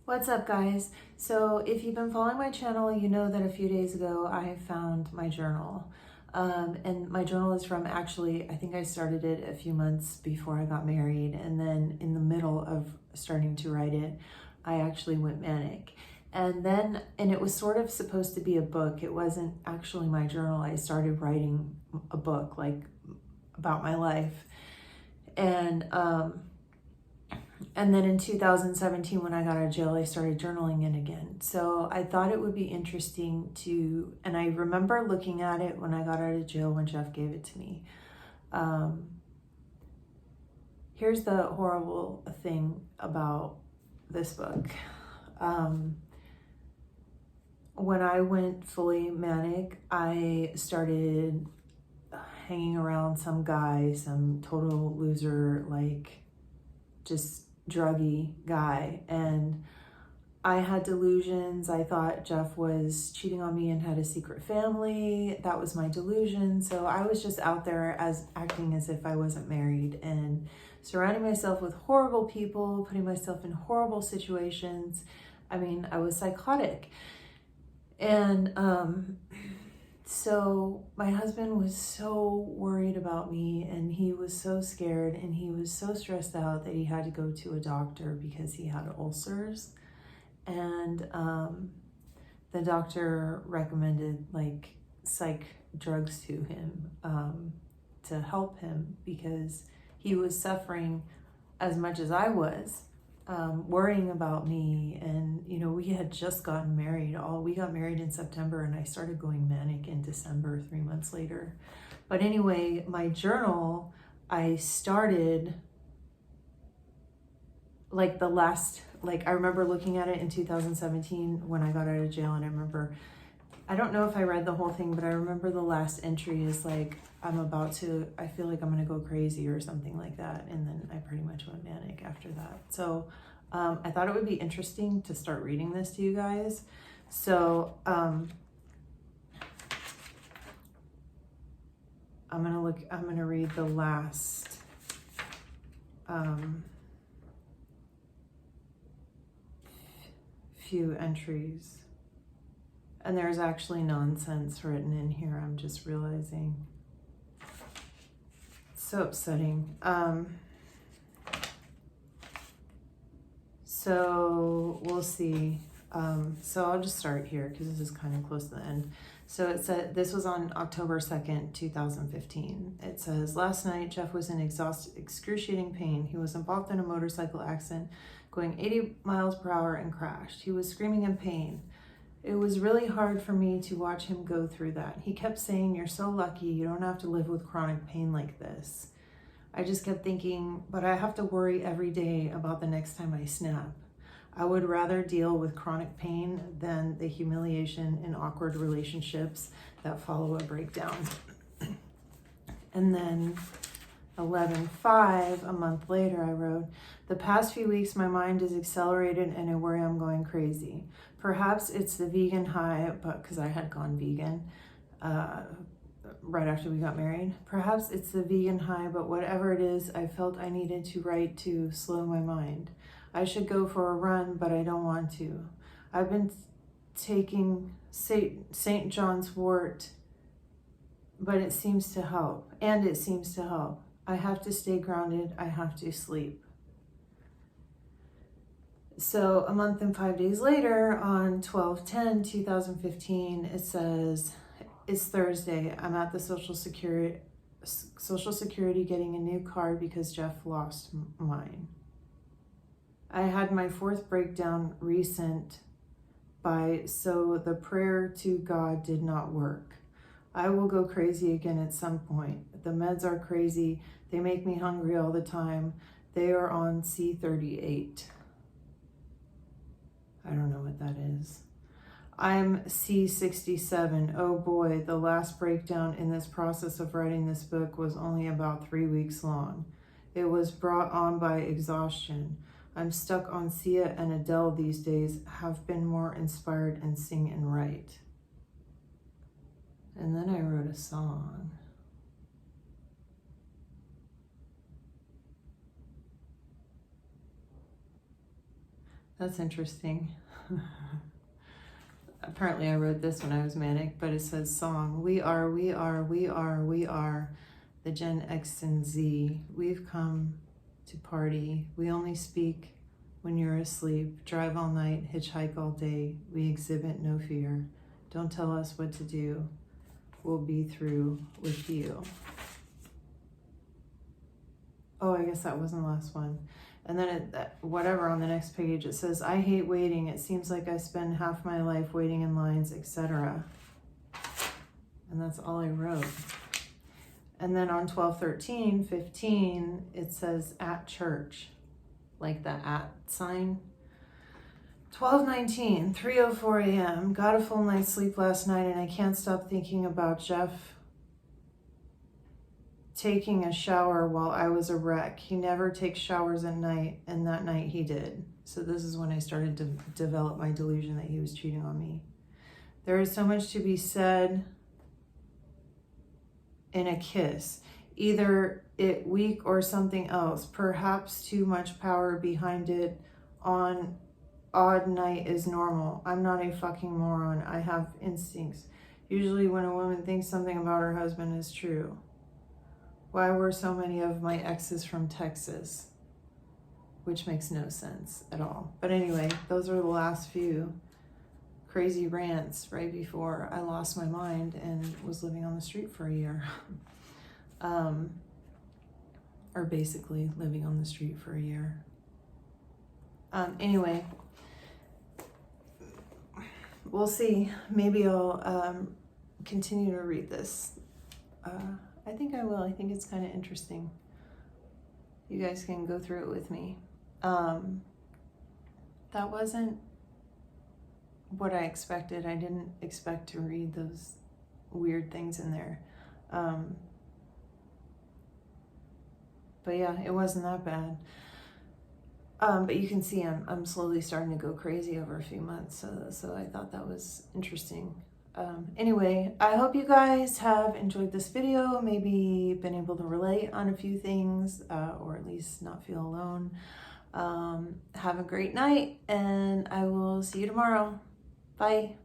What's up, guys? So if you've been following my channel, you know that a few days ago I found my journal. And my journal is from, actually, I think I started it a few months before I got married, and then in the middle of starting to write it, I actually went manic. And it was sort of supposed to be a book. It wasn't actually my journal. I started writing a book, like, about my life. And then in 2017, when I got out of jail, I started journaling it again. So I thought it would be interesting and I remember looking at it when I got out of jail when Jeff gave it to me. Here's the horrible thing about this book. When I went fully manic, I started hanging around some guy, some total loser, like just druggy guy, and I had delusions. I thought Jeff was cheating on me and had a secret family. That was my delusion. So I was just out there acting as if I wasn't married and surrounding myself with horrible people, putting myself in horrible situations. I mean, I was psychotic. And so my husband was so worried about me, and he was so scared, and he was so stressed out that he had to go to a doctor because he had ulcers. And the doctor recommended like psych drugs to him to help him because he was suffering as much as I was. Worrying about me. And we had just gotten married. We got married in September, and I started going manic in December, 3 months later. But anyway, my journal, I started like I remember looking at it in 2017 when I got out of jail, and I don't know if I read the whole thing, but I remember the last entry is like, I feel like I'm gonna go crazy or something like that. And then I pretty much went manic after that. So I thought it would be interesting to start reading this to you guys. So I'm gonna read the last few entries. And there's actually nonsense written in here, I'm just realizing. So upsetting. So we'll see. So I'll just start here because this is kind of close to the end. So it said, this was on October 2nd, 2015. It says, last night, Jeff was in excruciating pain. He was involved in a motorcycle accident, going 80 miles per hour and crashed. He was screaming in pain. It was really hard for me to watch him go through that. He kept saying, you're so lucky, you don't have to live with chronic pain like this. I just kept thinking, but I have to worry every day about the next time I snap. I would rather deal with chronic pain than the humiliation and awkward relationships that follow a breakdown. And then 11/5, a month later, I wrote, the past few weeks, my mind is accelerated and I worry I'm going crazy. Perhaps it's the vegan high, but because I had gone vegan right after we got married. Perhaps it's the vegan high, but whatever it is, I felt I needed to write to slow my mind. I should go for a run, but I don't want to. I've been taking St. John's wort, but it seems to help, I have to stay grounded. I have to sleep. So a month and 5 days later, on 12/10/2015, it says, it's Thursday. I'm at the Social Security getting a new card because Jeff lost mine. I had my 4th breakdown recent so the prayer to God did not work. I will go crazy again at some point. The meds are crazy. They make me hungry all the time. They are on C38. I don't know what that is. I'm C67. Oh boy, the last breakdown in this process of writing this book was only about 3 weeks long. It was brought on by exhaustion. I'm stuck on Sia and Adele these days, have been more inspired and sing and write. And then I wrote a song. That's interesting. Apparently I wrote this when I was manic, but it says song. We are, we are, we are, we are the Gen X and Z. We've come to party. We only speak when you're asleep. Drive all night, hitchhike all day. We exhibit no fear. Don't tell us what to do. We'll be through with you. Oh, I guess that wasn't the last one. And then whatever on the next page, it says, I hate waiting. It seems like I spend half my life waiting in lines, etc. And that's all I wrote. And then on 12/13/15, it says at church, like the at sign. 12/19, 3:04 a.m. Got a full night's sleep last night and I can't stop thinking about Jeff taking a shower while I was a wreck. He never takes showers at night, and that night he did. So this is when I started to develop my delusion that he was cheating on me. There is so much to be said in a kiss. Either it weak or something else. Perhaps too much power behind it on odd night is normal. I'm not a fucking moron. I have instincts. Usually when a woman thinks something about her husband is true. Why were so many of my exes from Texas? Which makes no sense at all. But anyway, those are the last few crazy rants right before I lost my mind and was living on the street for a year. Or basically living on the street for a year. Anyway, we'll see. Maybe I'll continue to read this. I think I will. I think it's kind of interesting. You guys can go through it with me. That wasn't what I expected. I didn't expect to read those weird things in there. But yeah, it wasn't that bad. But you can see I'm slowly starting to go crazy over a few months. So I thought that was interesting. Anyway, I hope you guys have enjoyed this video, maybe been able to relate on a few things, or at least not feel alone. Have a great night, and I will see you tomorrow. Bye.